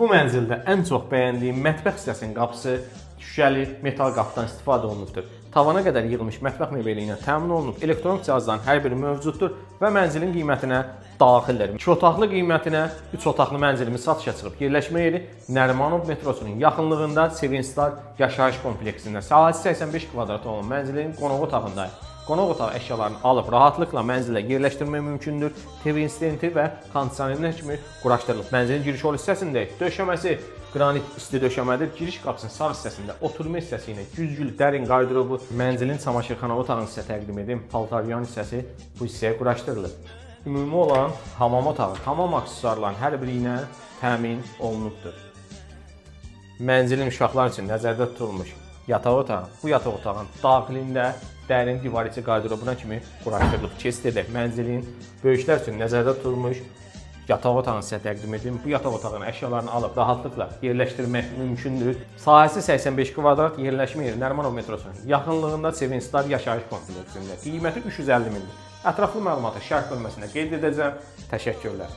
Bu mənzildə ən çox bəyəndiyim mətbəx hissəsinin qapısı şüşəli metal qapıdan istifadə olunubdur. Tavana qədər yığılmış mətbəx mebeli ilə təmin olunub, elektronik cihazların hər biri mövcuddur və mənzilin qiymətinə daxildir. 2 otaqlı qiymətinə 3 otaqlı mənzilimiz satışa çıxıb. Yerləşmə yeri Nərimanov metrosunun yaxınlığında Seven Star yaşayış kompleksində. Sahəsi 85 kvadrat olan mənzilin qonaq otağındayıq. Qonaq otağı əşyalarını alıb rahatlıqla mənzilə yerləşdirmək mümkündür. TV insistenti və kondisioner kimi quraşdırılıb. Mənzilin giriş yol hissəsində döşəməsi qranit isti döşəmədir. Giriş qapısının sağ hissəsində oturma hissəsi ilə güzgülü dərin qardırobu, mənzilin çamaşırxana otağını sizə təqdim edim. Paltaryan hissəsi bu hissəyə quraşdırılıb. Ümumi olan hamam otağı, hamam aksesuarların hər biri ilə təmin olunubdur. Mənzilin uşaqlar üçün nəzərdə tutulmuş yataq otağı, bu yataq otağın daxilində dərin divar içi qardırobuna kimi quraşdırılıb. Keçid edək, mənzilin böyüklər üçün nəzərdə tutulmuş yataq otağını sizə təqdim edim. Bu yataq otağının əşyalarını alıb rahatlıqla yerləşdirmək mümkündür. Sahəsi 85 kvadrat, yerləşmə yeri Nərimanov metrosunun yaxınlığında Seven Star yaşayış kompleksində. Qiyməti 350 mindir. Ətraflı məlumatı şərh bölməsində qeyd edəcəm. Təşəkkürlər.